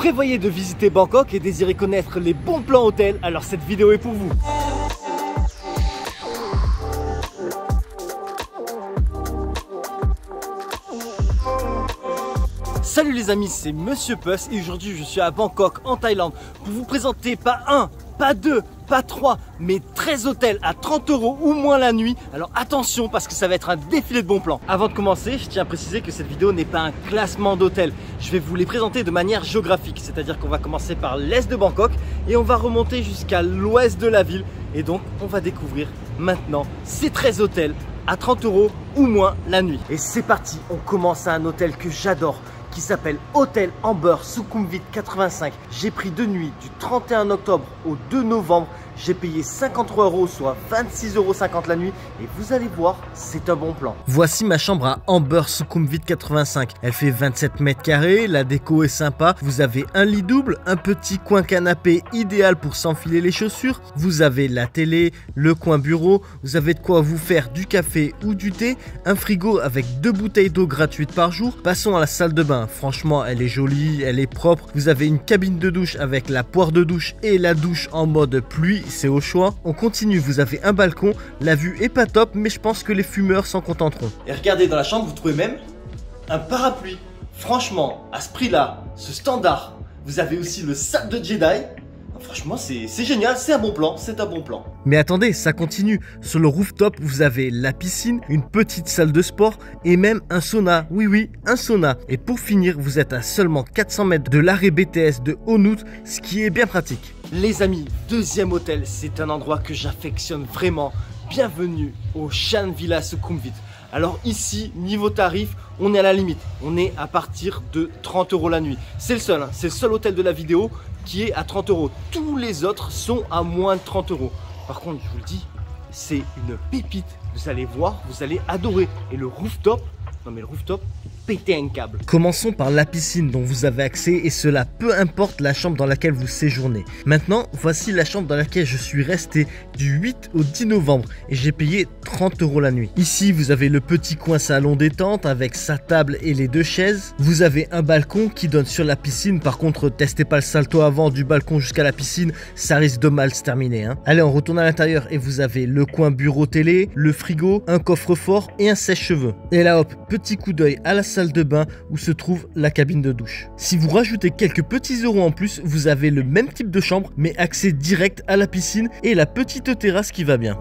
prévoyez de visiter Bangkok et désirez connaître les bons plans hôtels, alors cette vidéo est pour vous. Salut les amis, c'est Monsieur Puss et aujourd'hui je suis à Bangkok en Thaïlande pour vous présenter pas un, pas deux, pas trois, mais 13 hôtels à 30 € ou moins la nuit. Alors attention parce que ça va être un défilé de bons plans. Avant de commencer, je tiens à préciser que cette vidéo n'est pas un classement d'hôtels. Je vais vous les présenter de manière géographique, c'est-à-dire qu'on va commencer par l'est de Bangkok et on va remonter jusqu'à l'ouest de la ville. Et donc on va découvrir maintenant ces 13 hôtels à 30 € ou moins la nuit. Et c'est parti, on commence à un hôtel que j'adore, qui s'appelle Hôtel Amber Sukhumvit 85. J'ai pris 2 nuits du 31 octobre au 2 novembre. J'ai payé 53 €, soit 26,50 € la nuit. Et vous allez voir, c'est un bon plan. Voici ma chambre à Amber Sukhumvit 85. Elle fait 27 mètres carrés, la déco est sympa. Vous avez un lit double, un petit coin canapé idéal pour s'enfiler les chaussures. Vous avez la télé, le coin bureau. Vous avez de quoi vous faire du café ou du thé. Un frigo avec 2 bouteilles d'eau gratuites par jour. Passons à la salle de bain. Franchement, elle est jolie, elle est propre. Vous avez une cabine de douche avec la poire de douche et la douche en mode pluie. C'est au choix. On continue, vous avez un balcon, la vue est pas top, mais je pense que les fumeurs s'en contenteront. Et regardez, dans la chambre, vous trouvez même un parapluie. Franchement, à ce prix-là, ce standard, vous avez aussi le sac de Jedi. Franchement, c'est génial, c'est un bon plan, c'est un bon plan. Mais attendez, ça continue. Sur le rooftop, vous avez la piscine, une petite salle de sport et même un sauna. Oui, un sauna. Et pour finir, vous êtes à seulement 400 mètres de l'arrêt BTS de Onut, ce qui est bien pratique. Les amis, deuxième hôtel, c'est un endroit que j'affectionne vraiment. Bienvenue au Chan Villa Sukhumvit. Alors ici, niveau tarif, on est à la limite. On est à partir de 30 € la nuit. C'est le seul, hein, c'est le seul hôtel de la vidéo qui est à 30 €. Tous les autres sont à moins de 30 €. Par contre, je vous le dis, c'est une pépite. Vous allez voir, vous allez adorer. Et le rooftop, non mais le rooftop, péter un câble. Commençons par la piscine dont vous avez accès et cela peu importe la chambre dans laquelle vous séjournez. Maintenant, voici la chambre dans laquelle je suis resté du 8 au 10 novembre et j'ai payé 30 € la nuit. Ici, vous avez le petit coin salon détente avec sa table et les 2 chaises. Vous avez un balcon qui donne sur la piscine. Par contre, testez pas le salto avant du balcon jusqu'à la piscine, ça risque de mal se terminer, hein. Allez, on retourne à l'intérieur et vous avez le coin bureau télé, le frigo, un coffre-fort et un sèche-cheveux. Et là hop, petit coup d'œil à la salle de bain où se trouve la cabine de douche. Si vous rajoutez quelques petits euros en plus, vous avez le même type de chambre mais accès direct à la piscine et la petite terrasse qui va bien.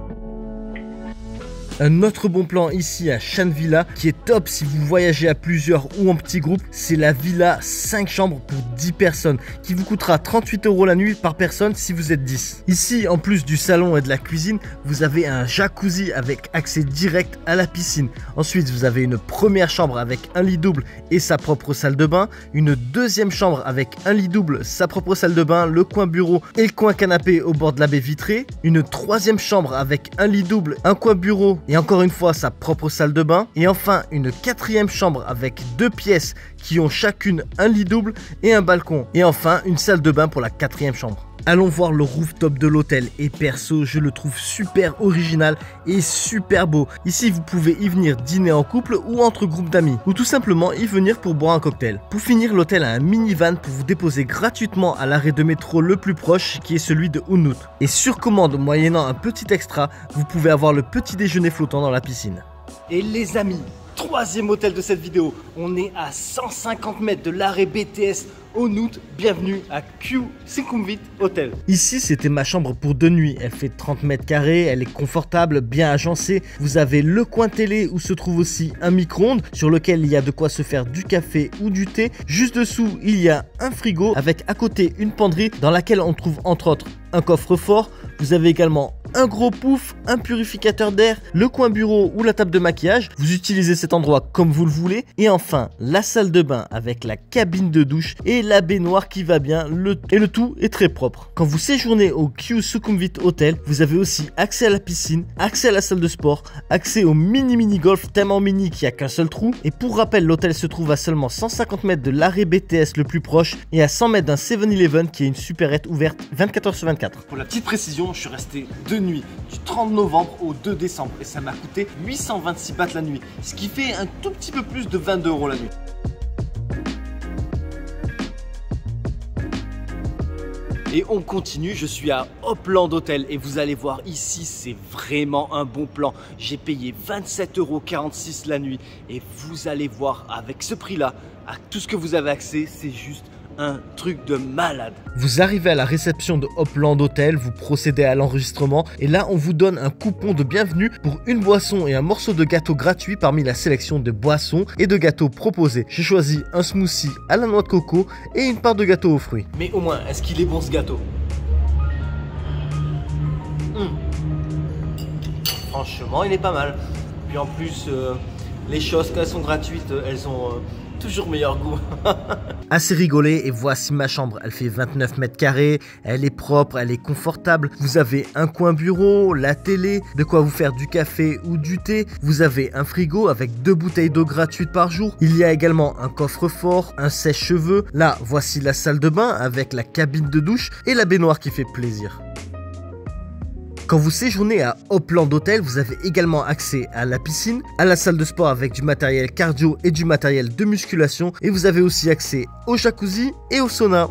Un autre bon plan ici à Chan Villa qui est top si vous voyagez à plusieurs ou en petits groupes, c'est la villa 5 chambres pour 10 personnes qui vous coûtera 38 € la nuit par personne si vous êtes 10. Ici, en plus du salon et de la cuisine, vous avez un jacuzzi avec accès direct à la piscine. Ensuite, vous avez une première chambre avec un lit double et sa propre salle de bain, une deuxième chambre avec un lit double, sa propre salle de bain, le coin bureau et le coin canapé au bord de la baie vitrée, une troisième chambre avec un lit double, un coin bureau et encore une fois sa propre salle de bain et enfin une quatrième chambre avec 2 pièces qui ont chacune un lit double et un balcon et enfin une salle de bain pour la quatrième chambre. Allons voir le rooftop de l'hôtel et perso je le trouve super original et super beau. Ici vous pouvez y venir dîner en couple ou entre groupes d'amis ou tout simplement y venir pour boire un cocktail. Pour finir, l'hôtel a un minivan pour vous déposer gratuitement à l'arrêt de métro le plus proche qui est celui de Onut. Et sur commande moyennant un petit extra, vous pouvez avoir le petit déjeuner flottant dans la piscine. Et les amis, troisième hôtel de cette vidéo, on est à 150 mètres de l'arrêt BTS Onut, bienvenue à Q Sukhumvit Hotel. Ici c'était ma chambre pour 2 nuits, elle fait 30 mètres carrés, elle est confortable, bien agencée. Vous avez le coin télé où se trouve aussi un micro-ondes sur lequel il y a de quoi se faire du café ou du thé. Juste dessous il y a un frigo avec à côté une penderie dans laquelle on trouve entre autres un coffre-fort. Vous avez également un gros pouf, un purificateur d'air, le coin bureau ou la table de maquillage. Vous utilisez cet endroit comme vous le voulez. Et enfin, la salle de bain avec la cabine de douche et la baignoire qui va bien. Le tout est très propre. Quand vous séjournez au Q Sukhumvit Hotel, vous avez aussi accès à la piscine, accès à la salle de sport, accès au mini golf tellement mini qu'il n'y a qu'un seul trou. Et pour rappel, l'hôtel se trouve à seulement 150 mètres de l'arrêt BTS le plus proche et à 100 mètres d'un 7-Eleven qui est une supérette ouverte 24 h sur 24. Pour la petite précision, je suis resté 2 nuits du 30 novembre au 2 décembre et ça m'a coûté 826 bahts la nuit, ce qui fait un tout petit peu plus de 22 € la nuit. Et on continue, je suis à Hopland Hotel et vous allez voir ici, c'est vraiment un bon plan. J'ai payé 27,46 € la nuit et vous allez voir avec ce prix-là, à tout ce que vous avez accès, c'est juste un truc de malade. Vous arrivez à la réception de Hopland Hotel, vous procédez à l'enregistrement et là on vous donne un coupon de bienvenue pour une boisson et un morceau de gâteau gratuit parmi la sélection de boissons et de gâteaux proposés. J'ai choisi un smoothie à la noix de coco et une part de gâteau aux fruits. Mais au moins, est-ce qu'il est bon ce gâteau? Franchement, il est pas mal. Puis en plus, les choses quand elles sont gratuites, elles ont toujours meilleur goût. Assez rigolé et voici ma chambre. Elle fait 29 mètres carrés, elle est propre, elle est confortable. Vous avez un coin bureau, la télé, de quoi vous faire du café ou du thé. Vous avez un frigo avec 2 bouteilles d'eau gratuites par jour. Il y a également un coffre-fort, un sèche-cheveux. Là, voici la salle de bain avec la cabine de douche et la baignoire qui fait plaisir. Quand vous séjournez à Hopland Hotel, vous avez également accès à la piscine, à la salle de sport avec du matériel cardio et du matériel de musculation et vous avez aussi accès au jacuzzi et au sauna.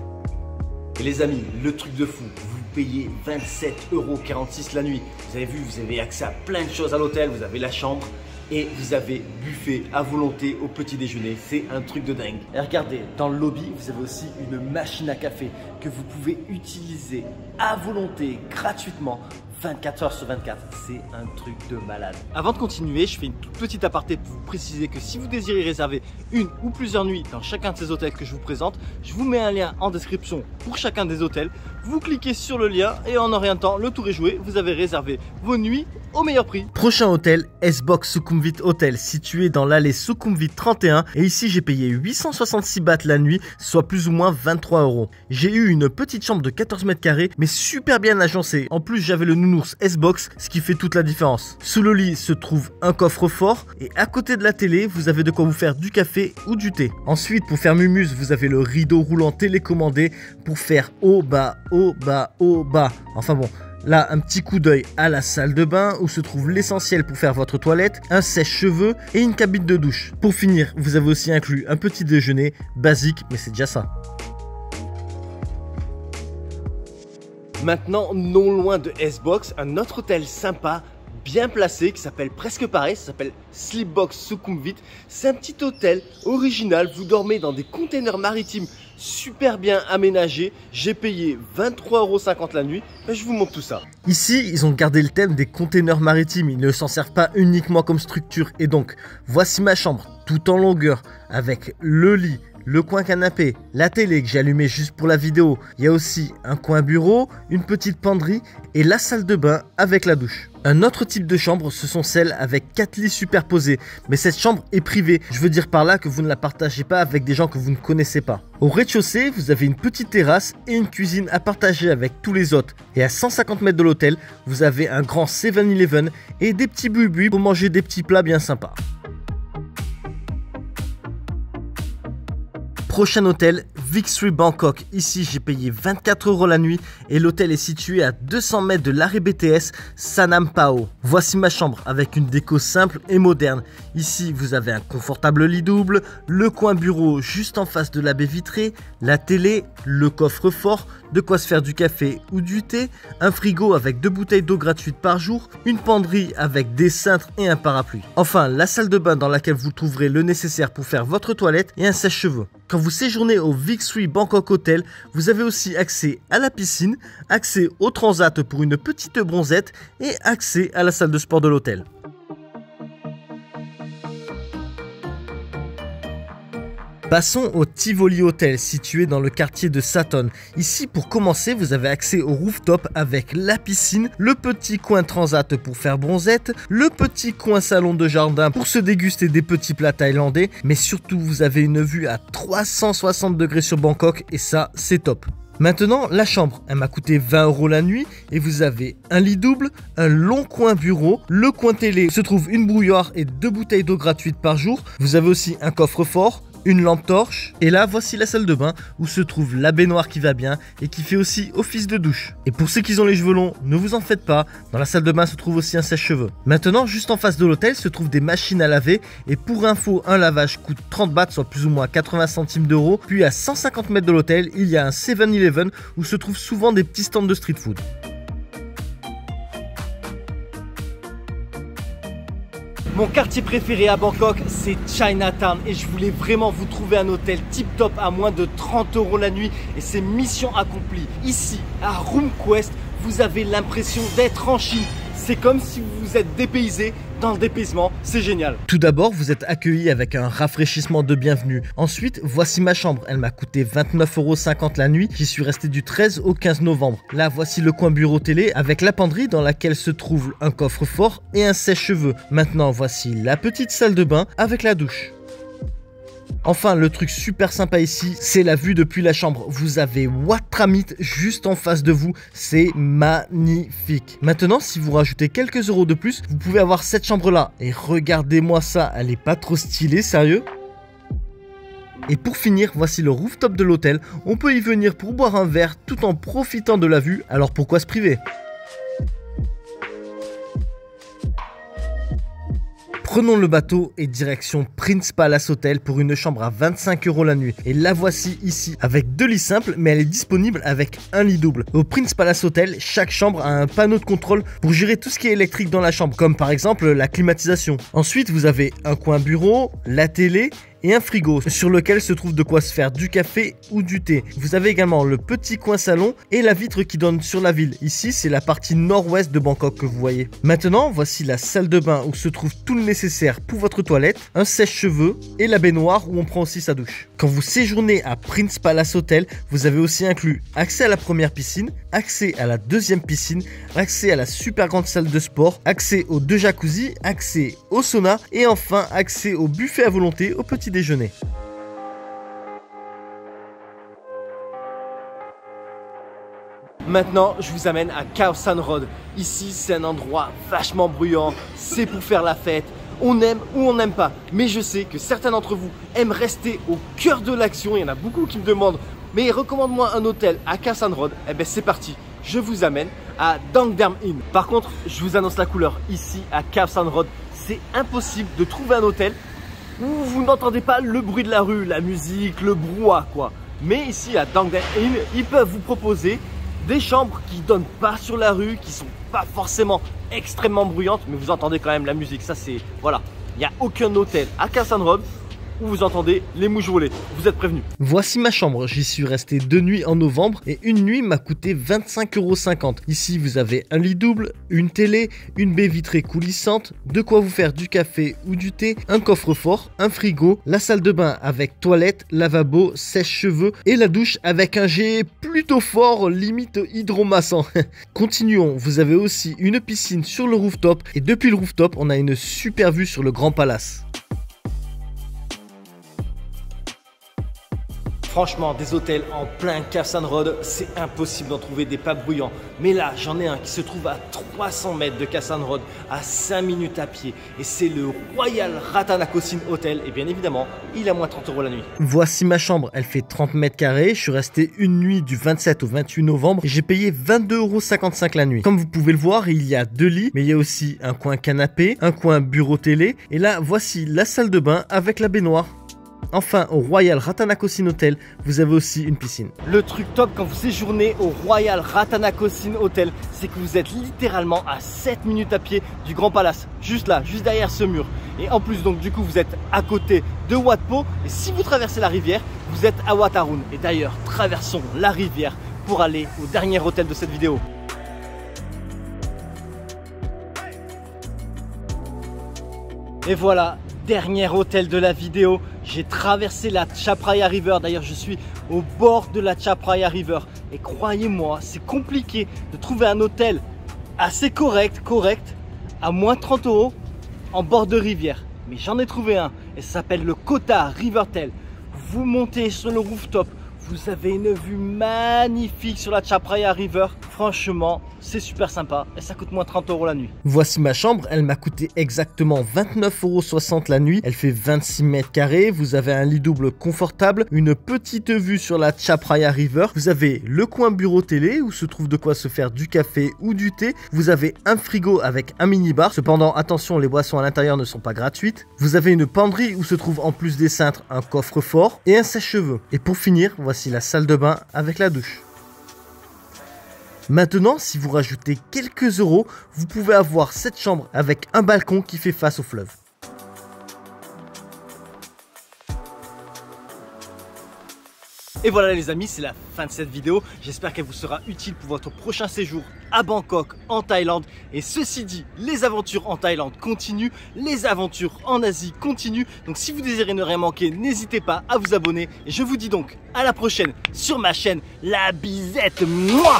Et les amis, le truc de fou, vous payez 27,46 € la nuit. Vous avez vu, vous avez accès à plein de choses à l'hôtel, vous avez la chambre et vous avez buffet à volonté au petit déjeuner. C'est un truc de dingue. Et regardez, dans le lobby, vous avez aussi une machine à café que vous pouvez utiliser à volonté, gratuitement. 24 heures sur 24, c'est un truc de malade. Avant de continuer, je fais une toute petite aparté pour vous préciser que si vous désirez réserver une ou plusieurs nuits dans chacun de ces hôtels que je vous présente, je vous mets un lien en description pour chacun des hôtels. Vous cliquez sur le lien et en un rien de temps, le tour est joué. Vous avez réservé vos nuits au meilleur prix. Prochain hôtel, S-Box Sukhumvit Hotel, situé dans l'allée Sukhumvit 31. Et ici, j'ai payé 866 bahts la nuit, soit plus ou moins 23 €. J'ai eu une petite chambre de 14 mètres carrés, mais super bien agencée. En plus, j'avais le nounours S-Box, ce qui fait toute la différence. Sous le lit se trouve un coffre-fort et à côté de la télé, vous avez de quoi vous faire du café ou du thé. Ensuite, pour faire mumuse, vous avez le rideau roulant télécommandé pour faire haut, bas, haut, bas, haut, bas. Enfin bon. Là, un petit coup d'œil à la salle de bain où se trouve l'essentiel pour faire votre toilette, un sèche-cheveux et une cabine de douche. Pour finir, vous avez aussi inclus un petit déjeuner basique, mais c'est déjà ça. Maintenant, non loin de S-Box, un autre hôtel sympa, bien placé, qui s'appelle presque pareil, ça s'appelle Sleepbox Sukhumvit. C'est un petit hôtel original, vous dormez dans des containers maritimes super bien aménagés. J'ai payé 23,50 € la nuit, je vous montre tout ça. Ici, ils ont gardé le thème des containers maritimes, ils ne s'en servent pas uniquement comme structure. Et donc, voici ma chambre, tout en longueur, avec le lit, le coin canapé, la télé que j'ai allumée juste pour la vidéo. Il y a aussi un coin bureau, une petite penderie et la salle de bain avec la douche. Un autre type de chambre, ce sont celles avec 4 lits superposés. Mais cette chambre est privée. Je veux dire par là que vous ne la partagez pas avec des gens que vous ne connaissez pas. Au rez-de-chaussée, vous avez une petite terrasse et une cuisine à partager avec tous les autres. Et à 150 mètres de l'hôtel, vous avez un grand 7-Eleven et des petits buis pour manger des petits plats bien sympas. Prochain hôtel, Vik3 Bangkok. Ici, j'ai payé 24 € la nuit et l'hôtel est situé à 200 mètres de l'arrêt BTS Sanam Pao. Voici ma chambre avec une déco simple et moderne. Ici, vous avez un confortable lit double, le coin bureau juste en face de la baie vitrée, la télé, le coffre-fort, de quoi se faire du café ou du thé, un frigo avec 2 bouteilles d'eau gratuites par jour, une penderie avec des cintres et un parapluie. Enfin, la salle de bain dans laquelle vous trouverez le nécessaire pour faire votre toilette et un sèche-cheveux. Quand vous séjournez au Vik3 Bangkok Hotel, vous avez aussi accès à la piscine, accès au transat pour une petite bronzette et accès à la salle de sport de l'hôtel. Passons au Tivoli Hotel, situé dans le quartier de Sathorn. Ici, pour commencer, vous avez accès au rooftop avec la piscine, le petit coin transat pour faire bronzette, le petit coin salon de jardin pour se déguster des petits plats thaïlandais, mais surtout, vous avez une vue à 360 degrés sur Bangkok et ça, c'est top. Maintenant, la chambre, elle m'a coûté 20 € la nuit et vous avez un lit double, un long coin bureau, le coin télé, se trouve une bouilloire et 2 bouteilles d'eau gratuites par jour. Vous avez aussi un coffre-fort, une lampe torche. Et là, voici la salle de bain où se trouve la baignoire qui va bien et qui fait aussi office de douche. Et pour ceux qui ont les cheveux longs, ne vous en faites pas, dans la salle de bain se trouve aussi un sèche-cheveux. Maintenant, juste en face de l'hôtel se trouvent des machines à laver et pour info, un lavage coûte 30 bahts, soit plus ou moins 80 centimes d'euros. Puis à 150 mètres de l'hôtel, il y a un 7-Eleven où se trouvent souvent des petits stands de street food. Mon quartier préféré à Bangkok, c'est Chinatown et je voulais vraiment vous trouver un hôtel tip top à moins de 30 € la nuit et c'est mission accomplie. Ici, à RoomQuest, vous avez l'impression d'être en Chine. C'est comme si vous vous êtes dépaysé dans le dépaysement, c'est génial. Tout d'abord, vous êtes accueilli avec un rafraîchissement de bienvenue. Ensuite, voici ma chambre. Elle m'a coûté 29,50 € la nuit. J'y suis resté du 13 au 15 novembre. Là, voici le coin bureau télé avec la penderie dans laquelle se trouve un coffre-fort et un sèche-cheveux. Maintenant, voici la petite salle de bain avec la douche. Enfin, le truc super sympa ici, c'est la vue depuis la chambre. Vous avez Wat Tramit juste en face de vous. C'est magnifique. Maintenant, si vous rajoutez quelques euros de plus, vous pouvez avoir cette chambre-là. Et regardez-moi ça, elle est pas trop stylée, sérieux? Et pour finir, voici le rooftop de l'hôtel. On peut y venir pour boire un verre tout en profitant de la vue. Alors pourquoi se priver? Prenons le bateau et direction Prince Palace Hotel pour une chambre à 25 € la nuit. Et la voici ici avec 2 lits simples, mais elle est disponible avec un lit double. Au Prince Palace Hotel, chaque chambre a un panneau de contrôle pour gérer tout ce qui est électrique dans la chambre, comme par exemple la climatisation. Ensuite, vous avez un coin bureau, la télé et un frigo sur lequel se trouve de quoi se faire du café ou du thé. Vous avez également le petit coin salon et la vitre qui donne sur la ville. Ici, c'est la partie nord-ouest de Bangkok que vous voyez. Maintenant, voici la salle de bain où se trouve tout le nécessaire pour votre toilette, un sèche-cheveux et la baignoire où on prend aussi sa douche. Quand vous séjournez à Prince Palace Hotel, vous avez aussi inclus accès à la première piscine, accès à la deuxième piscine, accès à la super grande salle de sport, accès aux 2 jacuzzi, accès au sauna et enfin accès au buffet à volonté au petit déjeuner. Maintenant, je vous amène à Khao San Road. Ici, c'est un endroit vachement bruyant, c'est pour faire la fête. On aime ou on n'aime pas. Mais je sais que certains d'entre vous aiment rester au cœur de l'action. Il y en a beaucoup qui me demandent, mais recommande-moi un hôtel à Khao San Road. Eh bien, c'est parti. Je vous amène à Dangdam Inn. Par contre, je vous annonce la couleur. Ici, à Khao San Road, c'est impossible de trouver un hôtel où vous n'entendez pas le bruit de la rue, la musique, le brouhaha quoi. Mais ici à Dangdam Inn, ils peuvent vous proposer des chambres qui donnent pas sur la rue, qui sont pas forcément extrêmement bruyantes, mais vous entendez quand même la musique. Ça c'est, voilà, il n'y a aucun hôtel à Khao San Road où vous entendez les mouches voler. Vous êtes prévenus. Voici ma chambre. J'y suis resté 2 nuits en novembre et une nuit m'a coûté 25,50 €. Ici, vous avez un lit double, une télé, une baie vitrée coulissante, de quoi vous faire du café ou du thé, un coffre-fort, un frigo, la salle de bain avec toilette, lavabo, sèche-cheveux et la douche avec un jet plutôt fort, limite hydromassant. Continuons. Vous avez aussi une piscine sur le rooftop et depuis le rooftop, on a une super vue sur le Grand Palace. Franchement, des hôtels en plein Khao San Road, c'est impossible d'en trouver des pas bruyants. Mais là, j'en ai un qui se trouve à 300 mètres de Khao San Road, à 5 minutes à pied. Et c'est le Royal Ratanakosin Hotel. Et bien évidemment, il a moins 30 € la nuit. Voici ma chambre, elle fait 30 mètres carrés. Je suis resté une nuit du 27 au 28 novembre et j'ai payé 22,55 € la nuit. Comme vous pouvez le voir, il y a 2 lits, mais il y a aussi un coin canapé, un coin bureau télé. Et là, voici la salle de bain avec la baignoire. Enfin, au Royal Ratanakosin Hotel, vous avez aussi une piscine. Le truc top quand vous séjournez au Royal Ratanakosin Hotel, c'est que vous êtes littéralement à 7 minutes à pied du Grand Palace. Juste là, juste derrière ce mur. Et en plus, donc du coup, vous êtes à côté de Wat Po. Et si vous traversez la rivière, vous êtes à Wat Arun. Et d'ailleurs, traversons la rivière pour aller au dernier hôtel de cette vidéo. Et voilà, dernier hôtel de la vidéo. J'ai traversé la Chao Phraya River. D'ailleurs, je suis au bord de la Chao Phraya River. Et croyez-moi, c'est compliqué de trouver un hôtel assez correct, à moins 30 € en bord de rivière. Mais j'en ai trouvé un et ça s'appelle le Kota Rivertel. Vous montez sur le rooftop. Vous avez une vue magnifique sur la Chao Phraya River. Franchement, c'est super sympa et ça coûte moins 30 € la nuit. Voici ma chambre, elle m'a coûté exactement 29,60 € la nuit. Elle fait 26 mètres carrés, vous avez un lit double confortable, une petite vue sur la Chapraya River. Vous avez le coin bureau télé où se trouve de quoi se faire du café ou du thé. Vous avez un frigo avec un mini-bar. Cependant, attention, les boissons à l'intérieur ne sont pas gratuites. Vous avez une penderie où se trouve en plus des cintres un coffre-fort et un sèche-cheveux. Et pour finir, voici la salle de bain avec la douche. Maintenant, si vous rajoutez quelques euros, vous pouvez avoir cette chambre avec un balcon qui fait face au fleuve. Et voilà les amis, c'est la fin de cette vidéo. J'espère qu'elle vous sera utile pour votre prochain séjour à Bangkok, en Thaïlande. Et ceci dit, les aventures en Thaïlande continuent, les aventures en Asie continuent. Donc si vous désirez ne rien manquer, n'hésitez pas à vous abonner. Et je vous dis donc à la prochaine sur ma chaîne La Bizette. Mouah!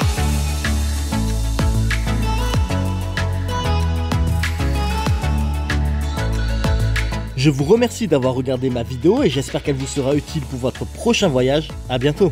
Je vous remercie d'avoir regardé ma vidéo et j'espère qu'elle vous sera utile pour votre prochain voyage. À bientôt.